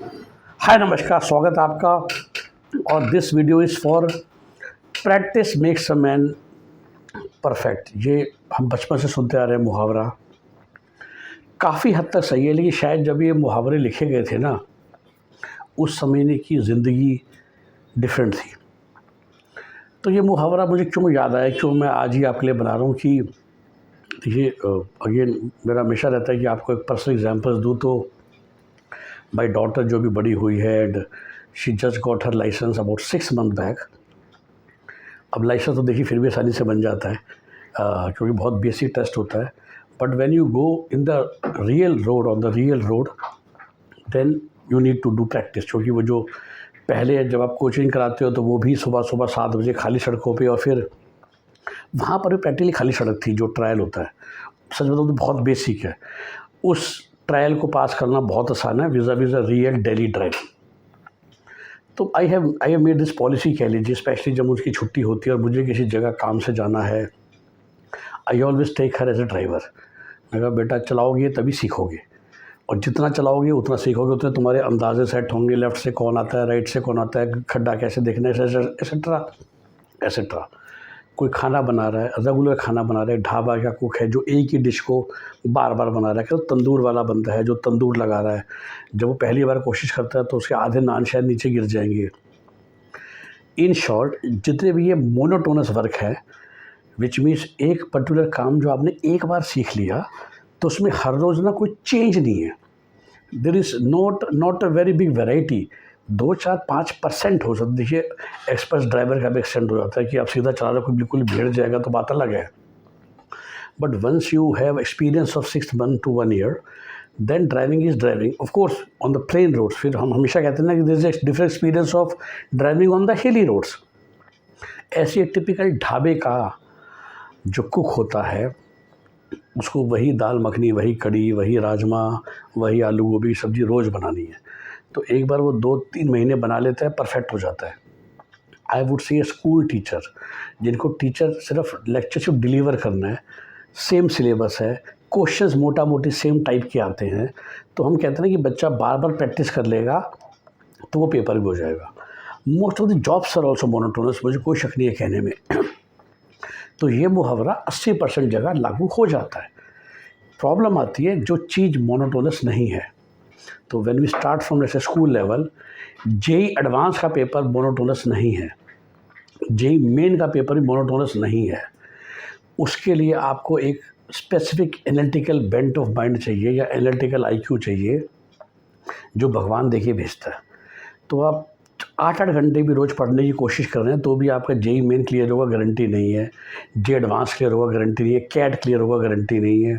हाय नमस्कार, स्वागत है आपका। और this video is for practice makes a man perfect. ये हम बचपन से सुनते आ रहे हैं मुहावरा, काफ़ी हद तक सही है, लेकिन शायद जब ये मुहावरे लिखे गए थे ना, उस समय की ज़िंदगी डिफरेंट थी। तो ये मुहावरा मुझे क्यों याद आया, क्यों मैं आज ही आपके लिए बना रहा हूँ कि ये अगेन मेरा हमेशा रहता है कि आपको एक पर्सनल एग्जांपल्स दूँ। तो माई डॉटर जो भी बड़ी हुई है, and she just got her license about 6 month back. अब लाइसेंस तो देखिए फिर भी आसानी से बन जाता है, क्योंकि बहुत बेसिक टेस्ट होता है। But when you go in the real road, on the real road, then you need to do practice. क्योंकि वो जो पहले जब आप कोचिंग कराते हो तो वो भी सुबह सुबह 7 बजे खाली सड़कों पे, और फिर वहाँ पर भी प्रैक्टिकली खाली सड़क थी। जो ट्रायल होता है, सच बताऊँ तो बहुत बेसिक है। उस ट्रायल को पास करना बहुत आसान है visa visa real daily drive. तो I have made this policy, कह लीजिए, स्पेशली जब उसकी छुट्टी होती है और मुझे किसी जगह काम से जाना है, I always take her as a driver. मैं कहा बेटा चलाओगे तभी सीखोगे, और जितना चलाओगे उतना सीखोगे, उतने तुम्हारे अंदाजे सेट होंगे, लेफ़्ट से कौन आता है, राइट से कौन आता है, खड्डा कैसे देखना है, एसेट्रा एसेट्रा। कोई खाना बना रहा है, रेगुलर खाना बना रहा है, ढाबा का कुक है जो एक ही डिश को बार बार बना रहा है, तंदूर वाला बंदा है जो तंदूर लगा रहा है, जब वो पहली बार कोशिश करता है तो उसके आधे नान शायद नीचे गिर जाएंगे। इन शॉर्ट, जितने भी ये मोनोटोनस वर्क है, विच मीन्स एक पर्टिकुलर काम जो आपने एक बार सीख लिया तो उसमें हर रोज़ ना कोई चेंज नहीं है। There is not a very big variety. 2-4-5% हो सकती। देखिए, एक्सप्रेस ड्राइवर का भी एक्सीडेंट हो जाता है कि आप सीधा चला रहे हो, बिल्कुल भिड़ जाएगा तो बात अलग है। But once you have experience of 6 month to 1 year, then driving is driving. Of course on the plain roads, फिर हम हमेशा कहते हैं ना कि this is different experience of driving on the hilly roads. ऐसे एक टिपिकल ढाबे का जो कुक होता है, उसको वही दाल मखनी, वही कढ़ी, वही राजमा, वही आलू गोभी की सब्ज़ी रोज़ बनानी है। तो एक बार वो 2-3 महीने बना लेता है, परफेक्ट हो जाता है। I would say school teacher, जिनको टीचर सिर्फ लेक्चर सिर्फ डिलीवर करना है, सेम सिलेबस है, क्वेश्चंस मोटा मोटी सेम टाइप के आते हैं, तो हम कहते हैं कि बच्चा बार बार प्रैक्टिस कर लेगा तो वो पेपर भी हो जाएगा। Most of the jobs are also monotonous, मुझे कोई शक नहीं है कहने में। तो ये मुहावरा 80% जगह लागू हो जाता है। प्रॉब्लम आती है जो चीज़ मोनोटोनस नहीं है। तो व्हेन वी स्टार्ट फ्रॉम जैसे स्कूल लेवल, जेई एडवांस का पेपर मोनोटोनस नहीं है, जेई मेन का पेपर भी मोनोटोनस नहीं है। उसके लिए आपको एक specific analytical bent of mind चाहिए, या एनालिटिकल आईक्यू चाहिए, जो भगवान देखिए भेजता है। तो आप 8-8 घंटे भी रोज़ पढ़ने की कोशिश कर रहे हैं तो भी आपका जेई मेन क्लियर होगा, गारंटी नहीं है। जे एडवांस क्लियर होगा, गारंटी नहीं है। कैट क्लियर होगा, गारंटी नहीं है।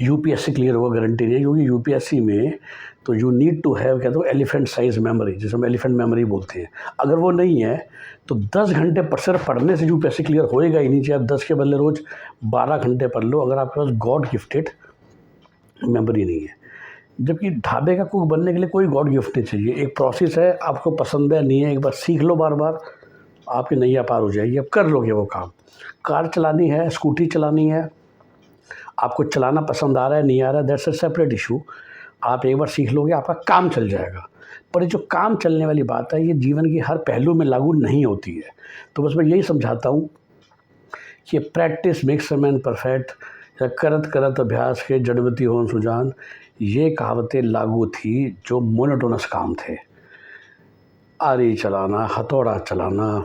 यूपीएससी क्लियर होगा, गारंटी नहीं है। क्योंकि यूपीएससी में तो यू नीड टू हैव, कहते हो, एलिफेंट साइज मेमोरी, जिसे हम एलिफेंट मेमोरी बोलते हैं। अगर वो नहीं है तो 10 घंटे पर सिर्फ पढ़ने से यूपीएससी क्लियर होएगा ही नहीं। चाहे आप 10 के बदले रोज़ 12 घंटे पढ़ लो, अगर आपके पास गॉड गिफ्टेड मेमोरी नहीं है। जबकि ढाबे का कुक बनने के लिए कोई गॉड गिफ्ट नहीं चाहिए। एक प्रोसेस है, आपको पसंद है नहीं है, एक बार सीख लो, बार बार आपकी नैया पार हो जाएगी, अब कर लोगे वो काम। कार चलानी है, स्कूटी चलानी है, आपको चलाना पसंद आ रहा है नहीं आ रहा है, दैट्स अ सेपरेट इशू। आप एक बार सीख लोगे, आपका काम चल जाएगा। पर ये जो काम चलने वाली बात है, ये जीवन की हर पहलू में लागू नहीं होती है। तो बस मैं यही समझाता हूँ कि practice makes a man perfect, या करत करत अभ्यास के जड़वती हों सुजान, ये कहावतें लागू थी जो मोनोटोनस काम थे। आरी चलाना, हथौड़ा चलाना,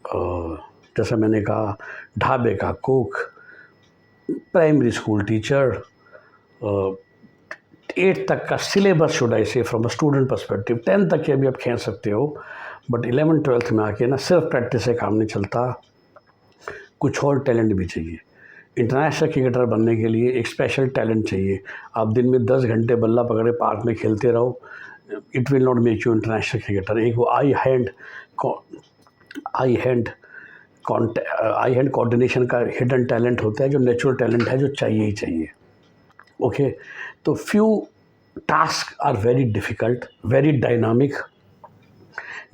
जैसा मैंने कहा, ढाबे का कुक, प्राइमरी स्कूल टीचर, 8 तक का सिलेबस, शुड आई से फ्रॉम अ स्टूडेंट पर्सपेक्टिव। 10 तक के भी आप खेल सकते हो, बट 11-12 में आके ना सिर्फ प्रैक्टिस से काम नहीं चलता, कुछ और टैलेंट भी चाहिए। इंटरनेशनल क्रिकेटर बनने के लिए एक स्पेशल टैलेंट चाहिए। आप दिन में 10 घंटे बल्ला पकड़े पार्क में खेलते रहो, it will not make you international cricketer. एक वो आई हैंड कोऑर्डिनेशन का हिडन टैलेंट होता है, जो नेचुरल टैलेंट है, जो चाहिए ही चाहिए। ओके, तो few task are very difficult, very dynamic,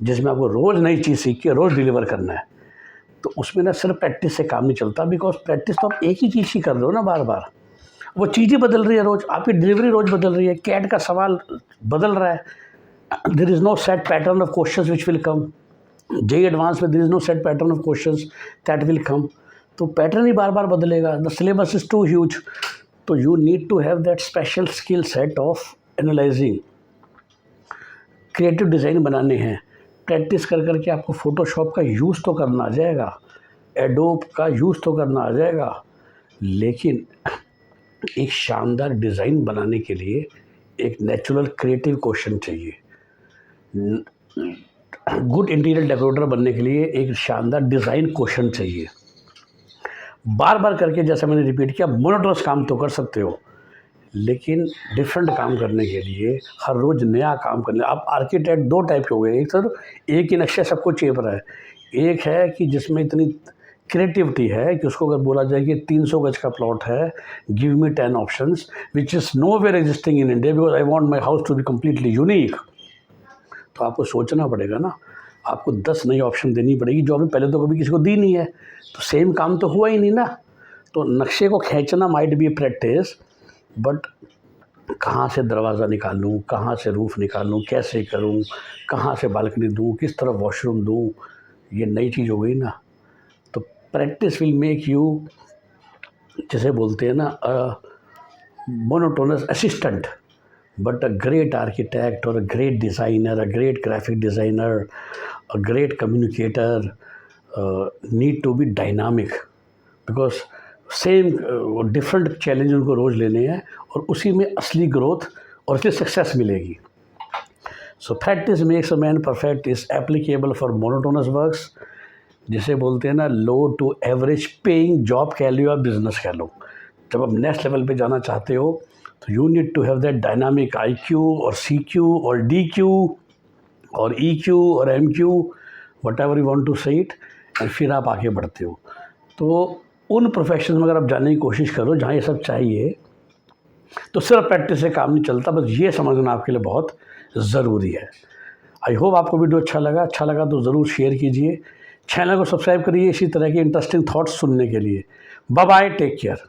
जिसमें आपको रोज़ नई चीज़ सीख के रोज़ डिलीवर करना है। तो उसमें ना सिर्फ प्रैक्टिस से काम नहीं चलता, बिकॉज प्रैक्टिस तो आप एक ही चीज़ ही कर रहे हो ना बार बार। वो चीज़ ही बदल रही है रोज़, आपकी डिलीवरी रोज़ बदल रही है। कैट का सवाल बदल रहा है. There is no set pattern of questions which will come. JEE advanced में there is no set pattern of questions that will come. तो पैटर्न ही बार बार बदलेगा. The syllabus is too huge. तो you need to have that special skill set of analysing. Creative design बनाने हैं, practice कर करके आपको फ़ोटोशॉप का यूज़ तो करना आ जाएगा, एडोब का यूज़ तो करना आ जाएगा, लेकिन एक शानदार डिज़ाइन बनाने के लिए एक नेचुरल क्रिएटिव क्वेश्चन चाहिए. गुड इंटीरियर डेकोरेटर बनने के लिए एक शानदार डिज़ाइन क्वेश्चन चाहिए. बार बार करके, जैसा मैंने रिपीट किया, मोनोटोनस काम तो कर सकते हो, लेकिन डिफरेंट काम करने के लिए हर रोज़ नया काम करने. आप आर्किटेक्ट दो टाइप के हो गए. एक सर एक ही नक्शा सबको चेप रहा है. एक है कि जिसमें इतनी क्रिएटिविटी है कि उसको अगर बोला जाए कि 300 गज का प्लॉट है, give me 10 options which is nowhere existing in India because I want my house to be completely unique. तो आपको सोचना पड़ेगा ना, आपको 10 नई ऑप्शन देनी पड़ेगी जो आपने पहले तो कभी किसी को दी नहीं है. तो सेम काम तो हुआ ही नहीं ना. तो नक्शे को खींचना माइट बी प्रैक्टिस, बट कहाँ से दरवाज़ा निकालूँ, कहाँ से रूफ़ निकालूँ, कैसे करूँ, कहाँ से बालकनी दूँ, किस तरफ वॉशरूम दूँ, ये नई चीज़ हो गई ना. तो प्रैक्टिस विल मेक यू, जैसे बोलते हैं ना, monotonous assistant, but a great architect or a great designer, a great graphic designer, a great communicator need to be dynamic because same different challenge उनको रोज़ लेने हैं और उसी में असली ग्रोथ और असली सक्सेस मिलेगी. So practice makes a man perfect is applicable for monotonous works. जिसे बोलते हैं ना लो टू एवरेज पेइंग जॉब कह लो या बिजनेस कह लो. जब आप नेक्स्ट लेवल पे जाना चाहते हो तो you need to have that dynamic IQ और CQ और DQ और EQ और MQ, whatever you want to say it, और फिर आप आगे बढ़ते हो. तो उन प्रोफेशन में अगर आप जाने की कोशिश करो जहाँ ये सब चाहिए, तो सिर्फ प्रैक्टिस से काम नहीं चलता. बस ये समझना आपके लिए बहुत ज़रूरी है. आई होप आपको वीडियो अच्छा लगा तो ज़रूर शेयर कीजिए. चैनल को सब्सक्राइब करिए इसी तरह के इंटरेस्टिंग थॉट्स सुनने के लिए. Bye bye, take care.